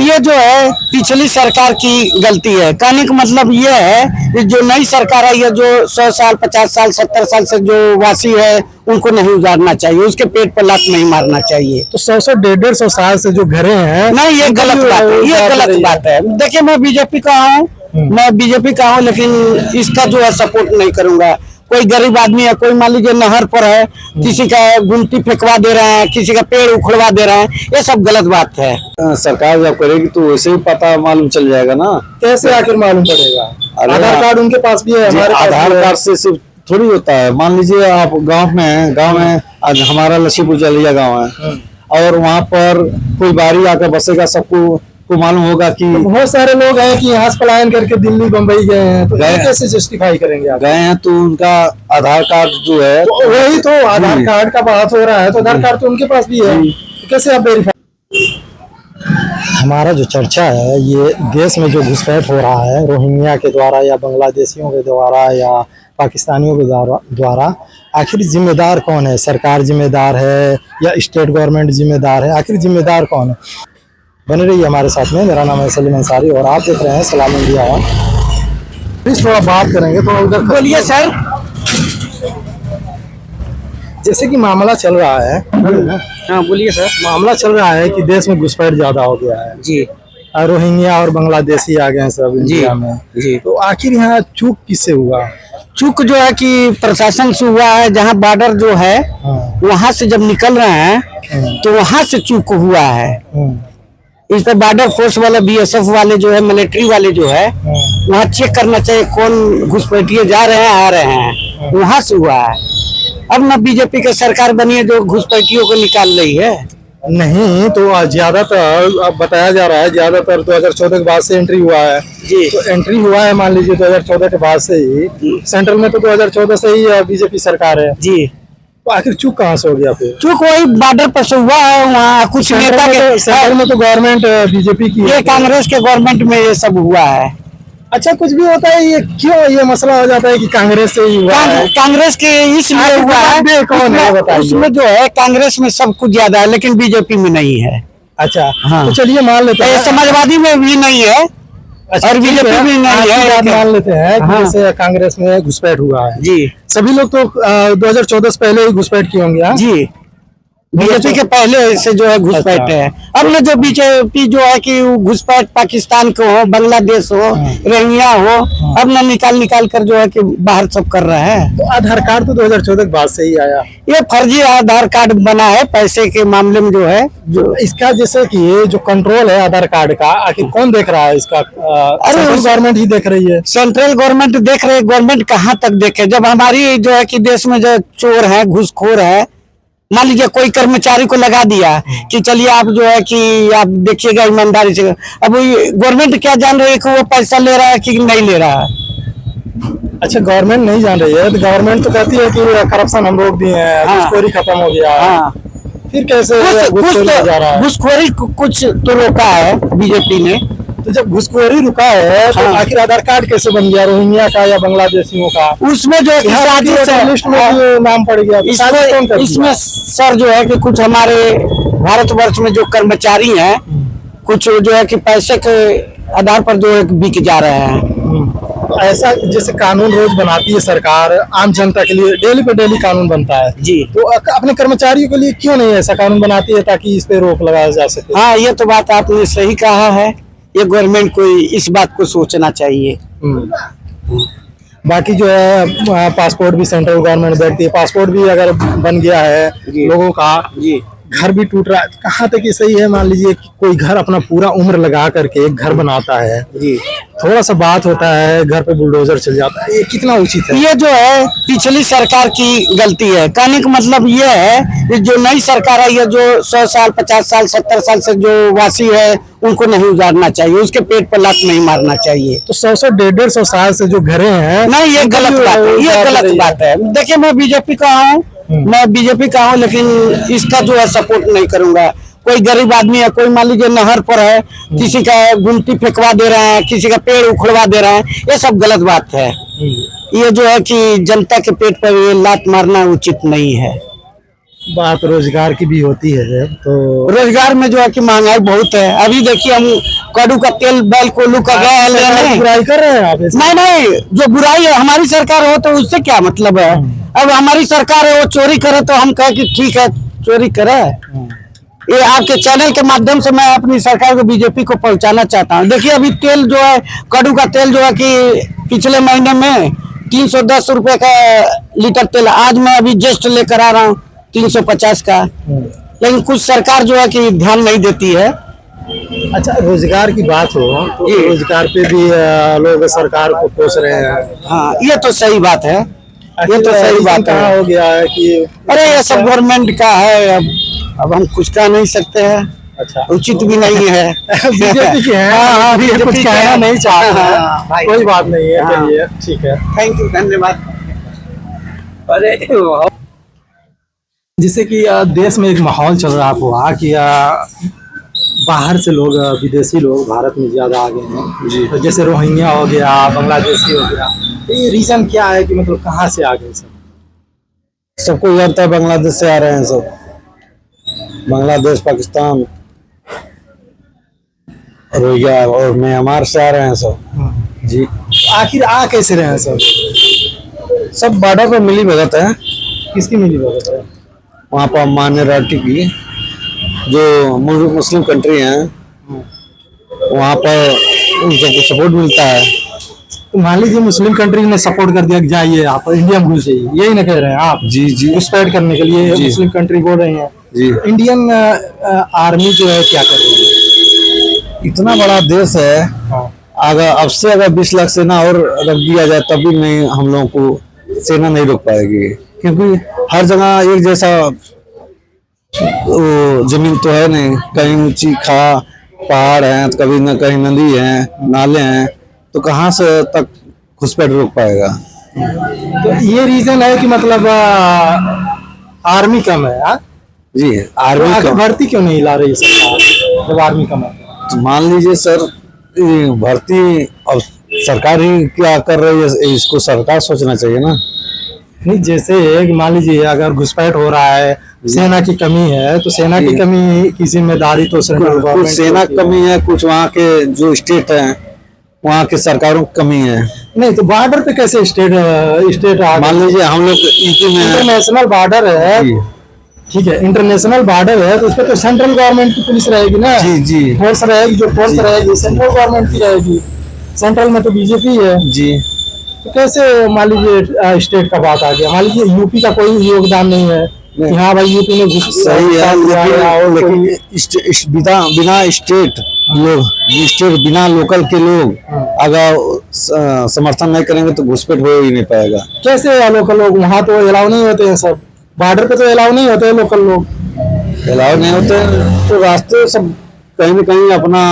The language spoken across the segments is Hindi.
ये जो है पिछली सरकार की गलती है। कहने का मतलब ये है कि जो नई सरकार आई है, जो 100 साल 50 साल 70 साल से जो वासी है उनको नहीं उजाड़ना चाहिए, उसके पेट पर लात नहीं मारना चाहिए। तो 100 150 साल से जो घरे हैं, नहीं, ये गलत बात है, ये गलत बात है। देखिए, मैं बीजेपी का हूँ, लेकिन इसका जो है सपोर्ट नहीं करूंगा। कोई गरीब आदमी है, कोई मान लीजिए नहर पर है, किसी का गुमटी फेंकवा दे रहे हैं, किसी का पेड़ उखड़वा दे रहे हैं, ये सब गलत बात है। सरकार जब करेगी तो वैसे ही पता मालूम चल जाएगा ना। कैसे आखिर मालूम पड़ेगा? आधार कार्ड उनके पास भी है, हमारे पास आधार कार्ड से सिर्फ थोड़ी होता है। मान लीजिए आप गांव में हैं, गांव में आज हमारा लक्ष्मीपुर चलिया गांव है और वहाँ पर कोई बारी आकर बसेगा, सबको मालूम होगा कि तो बहुत सारे लोग हैं कि यहाँ से पलायन करके दिल्ली बम्बई गए हैं, तो गए कैसे जस्टिफाई करेंगे आप? गए हैं तो उनका आधार कार्ड जो है, तो वही तो आधार कार्ड का बात हो रहा है, तो आधार कार्ड तो उनके पास भी है, तो कैसे आप वेरीफाई? हमारा जो चर्चा है, ये देश में जो घुसपैठ हो रहा है रोहिंग्या के द्वारा या बांग्लादेशियों के द्वारा या पाकिस्तानियों के द्वारा, आखिर जिम्मेदार कौन है? सरकार जिम्मेदार है या स्टेट गवर्नमेंट जिम्मेदार है? आखिर जिम्मेदार कौन है? बने रहिए हमारे साथ में। मेरा नाम है सलीम अंसारी और आप देख रहे हैं सलाम इंडिया। प्लीज थोड़ा बात करेंगे, थोड़ा उधर बोलिए सर। जैसे कि मामला चल रहा है, हाँ बोलिए सर। मामला चल रहा है कि देश में घुसपैठ ज्यादा हो गया है जी, रोहिंग्या और बांग्लादेशी आ गए हैं सब इंडिया में जी। तो आखिर यहाँ चूक किससे हुआ? चूक जो है कि प्रशासन से हुआ है। जहाँ बॉर्डर जो है वहाँ से जब निकल रहे हैं तो वहाँ से चूक हुआ है। इस पर बॉर्डर फोर्स वाले, बीएसएफ वाले जो है, मिलिट्री वाले जो है, वहाँ चेक करना चाहिए कौन घुसपैठिए जा रहे हैं, आ रहे हैं, वहाँ से हुआ है। अब ना बीजेपी की सरकार बनी है जो घुसपैठियों को निकाल रही है। नहीं, तो ज्यादातर अब बताया जा रहा है ज्यादातर 2014 के बाद से एंट्री हुआ है जी। तो एंट्री हुआ है मान लीजिए 2014 के बाद से ही, सेंट्रल में तो 2014 से ही बीजेपी सरकार है जी। तो आखिर चूक कहाँ से हो गया फिर? चूक वही बॉर्डर पर से हुआ है। वहाँ कुछ नेता के सेंट्रल में तो गवर्नमेंट बीजेपी की ये है, कांग्रेस के गवर्नमेंट में ये सब हुआ है। अच्छा, कुछ भी होता है, ये क्यों ये मसला हो जाता है कि कांग्रेस से ही हुआ है? कांग्रेस के इसलिए हुआ है, कौन है बताइए? उसमें जो है कांग्रेस में सब कुछ ज्यादा है लेकिन बीजेपी में नहीं है। अच्छा, हाँ। तो चलिए मान लेते हैं समाजवादी में भी नहीं है। अच्छा, और बीजेपी भी नहीं है। मान लेते हैं कि हाँ। जैसे कांग्रेस में घुसपैठ हुआ है जी। सभी लोग तो 2014 से पहले ही घुसपैठ किए होंगे। हाँ? जी, बीजेपी के पहले से जो है घुसपैठ है। अब ना जो बीजेपी जो है कि घुसपैठ पाकिस्तान को हो, बांग्लादेश हो, रोहिंग्या हो, अब ना निकाल कर जो है कि बाहर सब कर रहे हैं। तो आधार कार्ड तो 2014 के बाद से ही आया। ये फर्जी आधार कार्ड बना है पैसे के मामले में जो है। जो इसका जैसे कि ये जो कंट्रोल है आधार कार्ड का, आखिर कौन देख रहा है इसका? सेंट्रल गवर्नमेंट ही देख रही है। सेंट्रल गवर्नमेंट देख रहे, गवर्नमेंट कहाँ तक देखे? जब हमारी जो है कि देश में जो चोर है, घूसखोर है, मान लीजिए कोई कर्मचारी को लगा दिया कि चलिए आप जो है कि आप देखिएगा ईमानदारी से, अब गवर्नमेंट क्या जान रही है कि वो पैसा ले रहा है कि नहीं ले रहा है? अच्छा, गवर्नमेंट नहीं जान रही है तो गवर्नमेंट तो कहती है कि करप्शन हम रोक दिए हैं, घुसखोरी खत्म हो गया। हाँ। फिर कैसे घुसखोरी जा रहा है? घुसखोरी कुछ तो रोका है बीजेपी ने। तो जब घुसखोरी रुका है तो हाँ। आखिर आधार कार्ड कैसे बन गया रोहिंग्या का या बांग्लादेशियों का? उसमें जो है कि साजिश है, लिस्ट में भी नाम पड़ गया। इसमें सर जो है कि कुछ हमारे भारतवर्ष में जो कर्मचारी हैं, कुछ जो है कि पैसे के आधार पर जो है बिक जा रहे हैं। ऐसा जैसे कानून रोज बनाती है सरकार आम जनता के लिए, डेली पे डेली कानून बनता है जी, तो अपने कर्मचारियों के लिए क्यों नहीं ऐसा कानून बनाती है ताकि इस पे रोक लगाया जा सके? हाँ, ये तो बात आपने सही कहा है। ये गवर्नमेंट को इस बात को सोचना चाहिए। बाकी जो है पासपोर्ट भी सेंट्रल गवर्नमेंट देखती है। पासपोर्ट भी अगर बन गया है लोगों का, जी, घर भी टूट रहा है, कहाँ तक ये सही है? मान लीजिए कि कोई घर अपना पूरा उम्र लगा करके एक घर बनाता है जी, थोड़ा सा बात होता है घर पे बुलडोजर चल जाता है, ये कितना उचित है? ये जो है पिछली सरकार की गलती है। कहने का मतलब ये है कि जो नई सरकार आई है, जो 100 साल 50 साल 70 साल से जो वासी है उनको नहीं उजाड़ना चाहिए, उसके पेट पर लात नहीं मारना चाहिए। तो 100 150 साल से जो घरे हैं, नहीं, ये गलत बात है, ये गलत बात है। देखिए, मैं बीजेपी का हूँ, लेकिन इसका जो है सपोर्ट नहीं करूंगा। कोई गरीब आदमी है, कोई मान लीजिए नहर पर है, किसी का गुमटी फेंकवा दे रहे हैं, किसी का पेड़ उखड़वा दे रहे हैं, ये सब गलत बात है। ये जो है कि जनता के पेट पर ये लात मारना उचित नहीं है। बात रोजगार की भी होती है, तो रोजगार में जो है कि महंगाई बहुत है। अभी देखिए हम कड़ू का तेल बैल कोल्लू का गए हैं लेने। बुराई कर रहे हैं आप ऐसे? नहीं, जो बुराई है हमारी सरकार हो तो उससे क्या मतलब है। अब हमारी सरकार है वो चोरी करे तो हम कहे कि ठीक है चोरी करे। ये आपके चैनल के माध्यम से मैं अपनी सरकार को बीजेपी को पहुंचाना चाहता हूं। देखिए अभी तेल जो है कड़ू का तेल जो है कि पिछले महीने में 310 रुपए का लीटर तेल, आज मैं अभी जस्ट लेकर आ रहा हूँ 350 का। लेकिन कुछ सरकार जो है कि ध्यान नहीं देती है। अच्छा, रोजगार की बात हो तो रोजगार पे भी लोग सरकार को कोस रहे हैं। हाँ ये तो सही बात है, ये तो सही बात कहाँ है। हो गया है कि अरे ये सब गवर्नमेंट का है, अब हम कुछ कह नहीं सकते हैं। अच्छा उचित भी नहीं है। बीजेपी के हैं। हाँ, ये कुछ बीजेपी के कहना हैं। नहीं चाहते हैं। हाँ, भाई। कोई बात नहीं है, हाँ। चलिए ठीक है। थैंक यू, धन्यवाद। अरे जिससे कि देश में एक माहौल चल रहा हुआ कि बाहर से लोग, विदेशी लोग भारत में ज्यादा आ गए हैं जी। तो जैसे रोहिंग्या हो गया, बांग्लादेशी हो गया, तो ये रीजन क्या है कि मतलब कहाँ से आ गए सब? सबको लगता है बांग्लादेश से आ रहे हैं सब, बांग्लादेश, पाकिस्तान, रोहिंग्या और म्यांमार से आ रहे हैं सब जी। आखिर आ कैसे रहे हैं सब? सब बॉर्डर पर मिली भगत है। किसकी मिली भगत है? वहाँ पर माइनॉरिटी की जो मुस्लिम कंट्री हैं वहाँ पर उन सबको सपोर्ट मिलता है। तो मान लीजिए मुस्लिम कंट्री ने सपोर्ट कर दिया कि जाइए आप इंडिया में घुस जाइए, यही ना कह रहे हैं आप? जी जी घुसपैठ करने के लिए जी। मुस्लिम कंट्री बोल रही है। जी। इंडियन आर्मी जो है क्या कर रही है? इतना बड़ा देश है, हाँ। अगर अब से अगर 20 लाख सेना और रख दिया जाए तब भी नहीं, हम लोगों को सेना नहीं रोक पाएगी, क्योंकि हर जगह एक जैसा वो जमीन तो है नहीं। कहीं ऊंची पहाड़ है, तो कभी न कहीं नदी है, नाले हैं, तो कहाँ से तक घुसपैठ रोक पाएगा। तो ये रीजन है कि मतलब आर्मी कम है। हाँ? जी आर्मी आगे का भर्ती क्यों नहीं ला रही सरकार जब आर्मी कम है? तो मान लीजिए सर, ये भर्ती अब सरकार ही क्या कर रही है, इसको सरकार सोचना चाहिए ना। नहीं, जैसे कि मान लीजिए अगर घुसपैठ हो रहा है, सेना की कमी है, तो सेना की कमी की जिम्मेदारी तो सेंट्रल कुछ गवर्नमेंट सेना की होती है। कमी है, कुछ वहाँ के जो स्टेट हैं वहाँ के सरकारों की कमी है। नहीं तो बॉर्डर पे कैसे स्टेट आ मान लीजिए हम लोग यूपी में हैं। इंटरनेशनल बॉर्डर है, जी ठीक है, इंटरनेशनल बॉर्डर है, तो उस पर तो सेंट्रल गवर्नमेंट की पुलिस रहेगी ना। जी जी फोर्स रहेगी, जो फोर्स रहेगी सेंट्रल गवर्नमेंट की रहेगी। सेंट्रल में तो बीजेपी है, जी। तो कैसे मान लीजिए स्टेट का बात आ गया? मान लीजिए यूपी का कोई योगदान नहीं है कि हाँ भाई यूपी में सही है, लेकिन बिना स्टेट लोग, स्टेट बिना लोकल के लोग अगर समर्थन नहीं करेंगे तो घुसपैठ हो ही नहीं पाएगा। कैसे लोकल लोग? वहाँ तो अलाउ नहीं होते हैं, सब बॉर्डर पे तो अलाउ नहीं होते हैं लोकल लोग। अलाउ नहीं होते तो रास्ते सब कहीं न कहीं अपना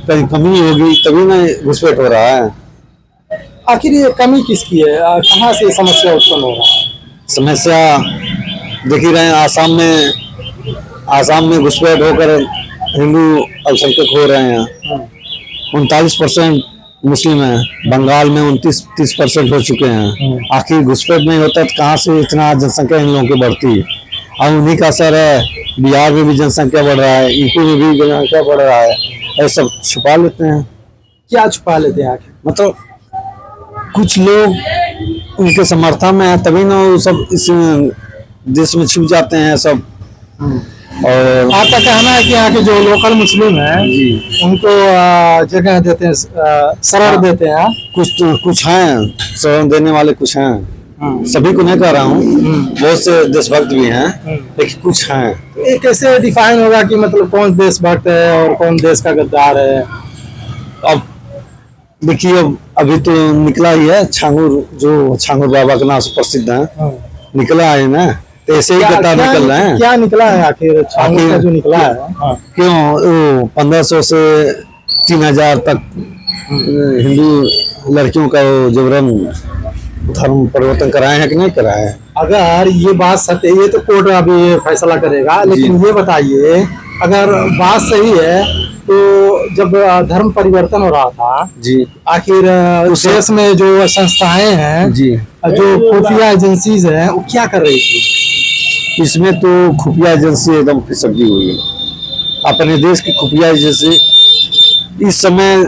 कहीं कमी होगी तभी ना घुसपैठ हो रहा है। आखिर ये कमी किसकी है? कहाँ से समस्या उत्पन्न हो रहा है? समस्या देख ही रहे हैं, आसाम में घुसपैठ होकर हिंदू अल्पसंख्यक हो रहे हैं। 39% मुस्लिम हैं, बंगाल में 29-30% हो चुके हैं। आखिर घुसपैठ नहीं होता तो कहाँ से इतना जनसंख्या इन लोगों की बढ़ती है? अब उन्हीं का असर है, बिहार में भी जनसंख्या बढ़ रहा है, यूपी में भी जनसंख्या बढ़ रहा है। ये सब छुपा लेते हैं। क्या छुपा लेते हैं आखिर? मतलब कुछ लोग उनके समर्थन में है तभी ना वो सब इस देश में छुप जाते हैं सब। और आपका कहना है कि यहाँ के जो लोकल मुस्लिम हैं जी उनको जगह देते हैं, शरण देते हैं। कुछ हैं शरण देने वाले, कुछ हैं, सभी को नहीं कह रहा हूँ, बहुत से देशभक्त भी हैं, लेकिन कुछ हैं। ये कैसे डिफाइन होगा कि मतलब कौन देशभक्त है और कौन देश का गद्दार है? अब देखिए, अब अभी तो निकला ही है छांगुर बाबा के नाम से प्रसिद्ध है, निकला है ना, तो ऐसे ही गद्दार निकल रहे हैं। क्या निकला है आखिर छांगुर का जो निकला है? क्यों 1500 से 3000 तक हिंदू लड़कियों का जबरन धर्म परिवर्तन कराए हैं कि नहीं कराए हैं? अगर ये बात सत्य है, ये तो कोर्ट अभी फैसला करेगा, लेकिन ये बताइए अगर बात सही है तो जब धर्म परिवर्तन हो रहा था जी, आखिर देश में जो संस्थाएं हैं जी, जो खुफिया एजेंसीज हैं वो क्या कर रही थी? इसमें तो खुफिया एजेंसी एकदम फिसली हुई है। अपने देश की खुफिया एजेंसी इस समय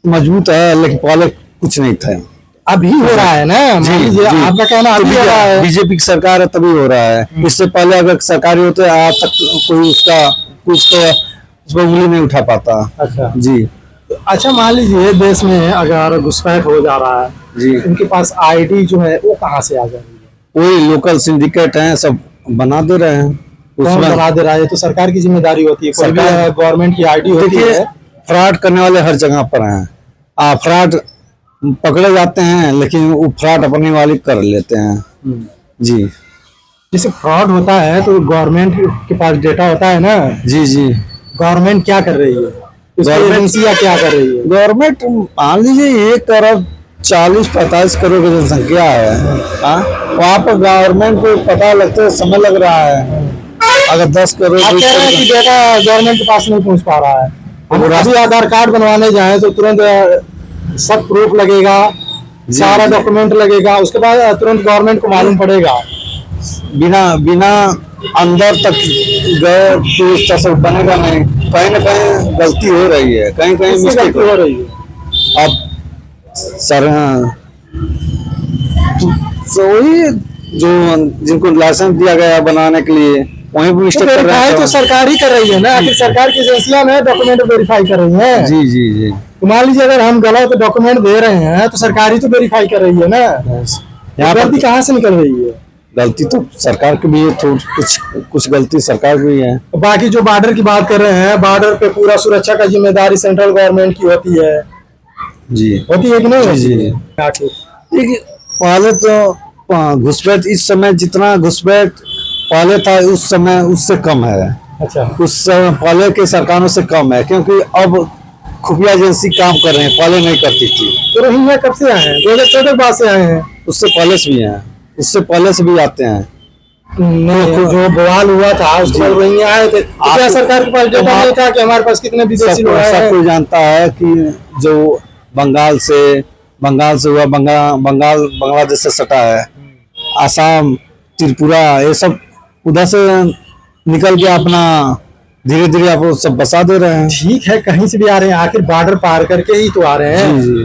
मजबूत है, लेकिन पहले कुछ नहीं था। अभी हो रहा है ना, मान लीजिए आपका कहना अभी हो रहा है। बीजेपी की सरकार है तभी हो रहा है। इससे पहले अगर सरकारी होते आज तक कोई उसको उंगली नहीं उठा पाता। अच्छा जी अच्छा, मान लीजिए देश में अगर घुसपैठ हो जा रहा है जी, इनके पास आईडी जो है वो कहाँ से आ जाएगी? वही लोकल सिंडिकेट हैं, सब बना दे रहे हैं। कौन उसमें बना दे रहा है? तो सरकार की जिम्मेदारी होती है, कोई भी सरकार- गवर्नमेंट की आईडी होती देखिए, है। फ्रॉड करने वाले हर जगह पर हैं। फ्रॉड पकड़े जाते हैं, लेकिन वो फ्रॉड अपनी वाली कर लेते हैं। जी जैसे फ्रॉड होता है तो गवर्नमेंट के पास डेटा होता है ना, जी जी, गवर्नमेंट क्या कर रही है, उसकी गवर्नमेंट- एजेंसियां क्या कर रही है? गवर्नमेंट मान लीजिए 1,40-45 करोड़ की जनसंख्या है। वहाँ पर गवर्नमेंट को पता लगते समय लग रहा है। अगर 10 करोड़ आप 20 कह रहे हैं कि करोड़ डेटा गवर्नमेंट के पास नहीं पहुंच पा रहा है। हम अभी आधार कार्ड बनवाने जाए तो तुरंत सब प्रूफ लगेगा, सारा डॉक्यूमेंट लगेगा, उसके बाद तुरंत गवर्नमेंट को मालूम पड़ेगा। बिना अंदर तक गए तो इस तरह से बनेगा नहीं। कहीं ना कहीं गलती हो रही है, कहीं कहीं इससे मिस्टेक गलती हो रही है। अब सर तो वही जो जिनको लाइसेंस दिया गया है बनाने के लिए वहीं भी तो मिस्टेक कर रहे वेरीफाई हैं। तो सरकार ही कर रही है ना, आखिर सरकार की एजेंसियां ना डॉक्यूमेंट वेरीफाई कर रही है। जी जी जी, तो मान लीजिए अगर हम गलत डॉक्यूमेंट दे रहे हैं तो सरकार ही तो वेरीफाई कर रही है ना, यहाँ गलती पर कहाँ से निकल रही है? गलती तो सरकार की भी है, तो कुछ गलती सरकार की भी है। बाकी जो बॉर्डर की बात कर रहे हैं, बॉर्डर पे पूरा सुरक्षा का जिम्मेदारी सेंट्रल गवर्नमेंट की होती है जी कि नहीं होती जी है? जी। आखिर देखिए, पहले तो घुसपैठ इस समय जितना घुसपैठ पहले था उस समय उससे कम है। अच्छा, उस समय पहले के सरकारों से कम है, क्योंकि अब खुफिया एजेंसी काम कर रहे हैं, पहले नहीं करती थी। तो रोहिंग्या कब से आए हैं? 2014 के बाद से आए हैं। उससे पहले से भी हैं, उससे पहले से भी आते हैं। नहीं, जो बवाल हुआ था उसके बाद रोहिंग्या आए थे, तो क्या सरकार के पास डेटा नहीं था कि हमारे पास कितने विदेशी लोग आए सब हैं? कोई जानता है कि जो बंगाल से हुआ, बांग्लादेश से सटा है, आसाम, त्रिपुरा, ये सब उधर से निकल के अपना धीरे धीरे आप सब बसा दे रहे हैं। ठीक है, कहीं से भी आ रहे हैं, आखिर बॉर्डर पार करके ही तो आ रहे हैं। जी जी,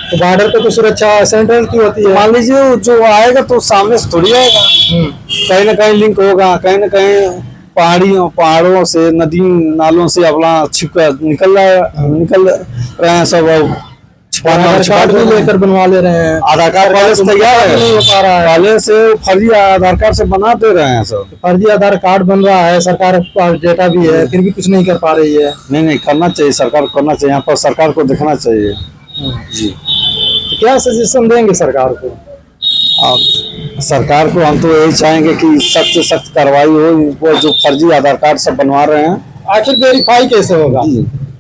तो बॉर्डर पे तो सुरक्षा सेंट्रल की होती है। मान लीजिए जो आएगा तो सामने से थोड़ी आएगा, कहीं ना कहीं लिंक होगा, कहीं ना कहीं पहाड़ों से, नदी नालों से अपना छिपकर निकल रहे हैं सब। अब आधार कार्ड भी लेकर बनवा ले रहे हैं। आधार कार्ड पहले से तैयार है, नहीं हो पा रहा है। पहले से फर्जी आधार कार्ड से बना दे रहे हैं सब। फर्जी आधार कार्ड बन रहा है, सरकार के पास डेटा भी है, फिर भी कुछ नहीं कर पा रही है। नहीं करना चाहिए, सरकार को करना चाहिए, यहाँ पर सरकार को देखना चाहिए। जी, तो क्या सजेशन देंगे सरकार को? अब सरकार को हम तो यही चाहेंगे कि सख्त से सख्त कार्रवाई हो। वो जो फर्जी आधार कार्ड सब बनवा रहे हैं, आखिर वेरीफाई कैसे होगा?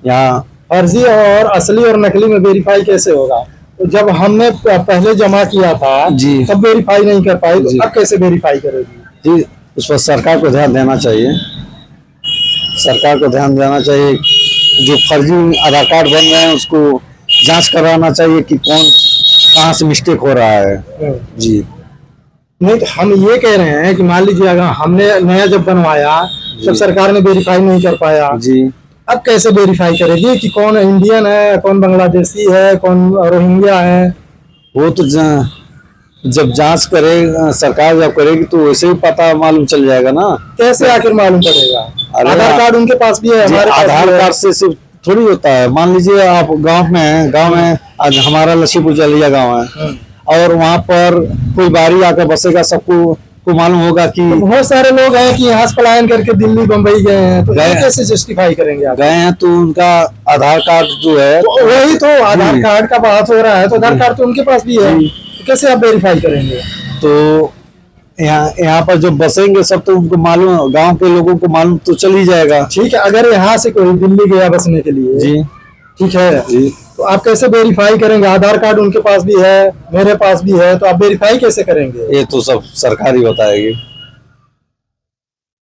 यहाँ फर्जी और असली और नकली में वेरीफाई कैसे होगा? तो जब हमने पहले जमा किया था जी, तब वेरीफाई नहीं कर पाई, जी। तो अब कैसे वेरीफाई करेगी? जी, उस पर सरकार को ध्यान देना चाहिए। सरकार को ध्यान देना चाहिए, जो फर्जी आधार कार्ड बन रहे हैं उसको जांच करवाना चाहिए कि कहाँ से मिस्टेक हो रहा है। जी, नहीं तो हम ये कह रहे हैं कि मान लीजिए अगर हमने नया जब बनवाया तब सरकार ने वेरीफाई नहीं कर पाया, जी, अब कैसे वेरीफाई करेगी कि कौन इंडियन है, कौन बांग्लादेशी है, कौन रोहिंग्या है? वो तो जब जांच करे सरकार जब करेगी तो वैसे ही पता मालूम चल जाएगा ना। कैसे आखिर मालूम पड़ेगा? अरे आधार कार्ड उनके पास भी है, जी, हमारे पास आधार भी है। कार्ड से सिर्फ थोड़ी होता है। मान लीजिए आप गांव में हैं, गांव में आज हमारा लक्ष्मीपुर जलिया गांव है, और वहाँ पर कोई बारी आकर बसेगा, सबको मालूम होगा कि तो बहुत सारे लोग हैं कि यहाँ से पलायन करके दिल्ली बम्बई गए हैं, तो ये गए। कैसे जस्टिफाई करेंगे आप? गए हैं, तो उनका आधार कार्ड जो है तो वही तो आधार जी। कार्ड का बात हो रहा है, तो आधार कार्ड तो उनके पास भी है, जी। तो कैसे आप वेरीफाई करेंगे? तो यहाँ पर जो बसेंगे सब तो उनको मालूम, गांव के लोगों को मालूम तो चल ही जाएगा। ठीक है, अगर यहाँ से कोई दिल्ली गया बसने के लिए, जी ठीक है, जी, तो आप कैसे वेरीफाई करेंगे? आधार कार्ड उनके पास भी है, मेरे पास भी है, तो आप वेरीफाई कैसे करेंगे? ये तो सब सरकार ही बताएगी,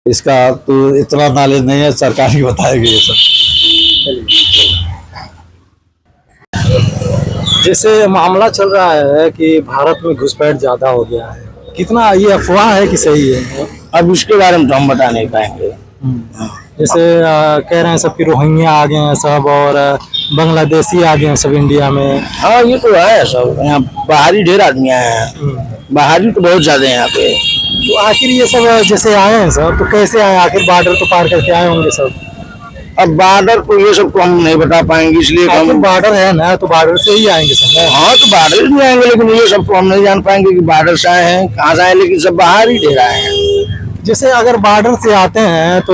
इसका तो इतना नॉलेज नहीं है, सरकार ही बताएगी ये सब। जैसे मामला चल रहा है कि भारत में घुसपैठ ज्यादा हो गया है, कितना ये अफवाह है कि सही है? अब इसके बारे में तो हम बता नहीं पाएंगे। जैसे कह रहे हैं सब कि रोहिंग्या आ गए हैं सब, और बांग्लादेशी आ गए हैं सब इंडिया में। हाँ ये तो है, सब यहाँ बाहरी ढेर आदमी आए हैं, बाहरी तो बहुत ज्यादा है यहाँ पे। तो आखिर ये सब जैसे आए हैं सब, तो कैसे आए? आखिर बॉर्डर तो पार करके आए होंगे सब। अब बॉर्डर को ये सब तो हम नहीं बता पाएंगे, इसलिए आखिर हम बॉर्डर है ना, तो बॉर्डर से ही आएंगे सब ना। हाँ तो बॉर्डर नहीं आएंगे, लेकिन ये सब तो हम नहीं जान पाएंगे कि बॉर्डर से आए हैं कहाँ से आए, लेकिन सब बाहर ही ढेर आए हैं। जैसे अगर बॉर्डर से आते हैं तो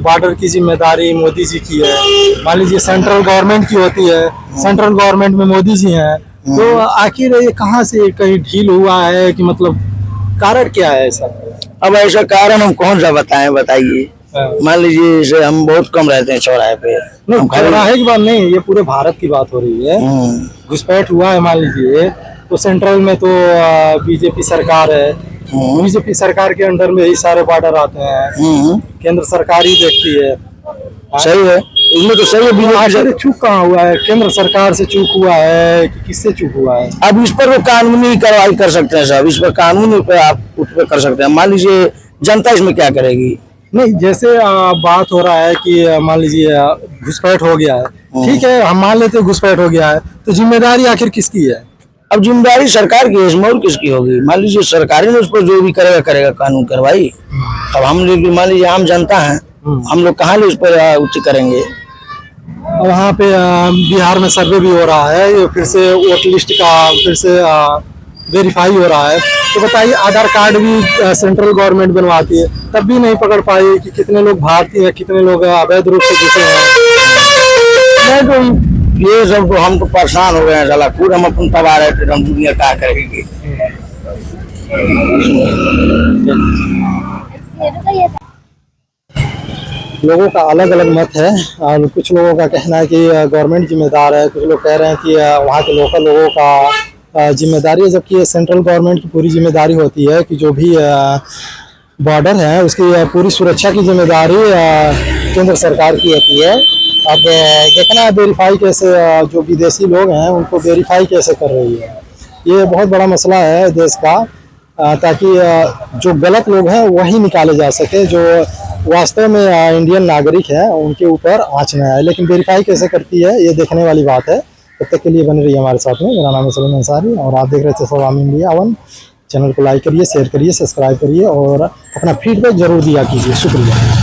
बॉर्डर की जिम्मेदारी मोदी जी की है, मान लीजिए सेंट्रल गवर्नमेंट की होती है, सेंट्रल गवर्नमेंट में मोदी जी हैं, तो आखिर ये कहाँ से कहीं ढील हुआ है कि मतलब कारण क्या है ऐसा? अब ऐसा कारण हम कौन सा बताएं, बताइए। मान लीजिए जैसे हम बहुत कम रहते हैं चौराहे पे, नहीं चौराहे की बात नहीं, ये पूरे भारत की बात हो रही है। घुसपैठ हुआ है मान लीजिए, तो सेंट्रल में तो बीजेपी सरकार है, बीजेपी सरकार के अंडर में ही सारे बॉर्डर आते हैं, केंद्र सरकार ही देखती है। सही है, इसमें तो सही है। बीजेपी चूक कहाँ हुआ है? केंद्र सरकार से चूक हुआ है कि किससे चूक हुआ है? अब इस पर वो कानूनी कार्रवाई कर सकते हैं साहब, इस पर कानूनी पे आप उस पर कर सकते हैं। मान लीजिए जनता इसमें क्या करेगी? नहीं जैसे बात हो रहा है कि मान लीजिए घुसपैठ हो गया है, ठीक है, हम मान लेते हैं घुसपैठ हो गया है, तो जिम्मेदारी आखिर किसकी है? अब जिम्मेदारी सरकार की है, इसमें और किसकी होगी? मान लीजिए सरकार ने उस पर जो भी करेगा करेगा कानून कार्रवाई। अब हम लोग मान लीजिए आम जनता है, हम लोग कहाँ ले उस पर उच्च करेंगे? वहाँ पे बिहार में सर्वे भी हो रहा है, ये फिर से वोट लिस्ट का फिर से वेरीफाई हो रहा है, तो बताइए आधार कार्ड भी सेंट्रल गवर्नमेंट बनवाती है, तब भी नहीं पकड़ पाई कि कितने लोग भारतीय हैं, कितने लोग अवैध रूप से घुसे हैं। नहीं तो ये सब तो हम तो परेशान हो गए हैं साला, खुद हम अपन तबाह रहते, हम दुनिया क्या करेगी। लोगों का अलग अलग मत है, और कुछ लोगों का कहना है कि गवर्नमेंट जिम्मेदार है, कुछ लोग कह रहे हैं कि वहाँ के लोकल लोगों का जिम्मेदारी है, जबकि सेंट्रल गवर्नमेंट की पूरी जिम्मेदारी होती है कि जो भी बॉर्डर है उसकी पूरी सुरक्षा की जिम्मेदारी केंद्र सरकार की होती है। अब देखना है वेरीफाई कैसे जो विदेशी लोग हैं उनको वेरीफाई कैसे कर रही है, ये बहुत बड़ा मसला है देश का, ताकि जो गलत लोग हैं वही निकाले जा सके, जो वास्तव में इंडियन नागरिक है उनके ऊपर आँच न आए। लेकिन वेरीफाई कैसे करती है ये देखने वाली बात है। तब तक के लिए बने रहिए हमारे साथ में। मेरा नाम है सलीम अंसारी और आप देख रहे थे सलाम इंडिया 1। चैनल को लाइक करिए, शेयर करिए, सब्सक्राइब करिए और अपना फीडबैक जरूर दिया कीजिए। शुक्रिया।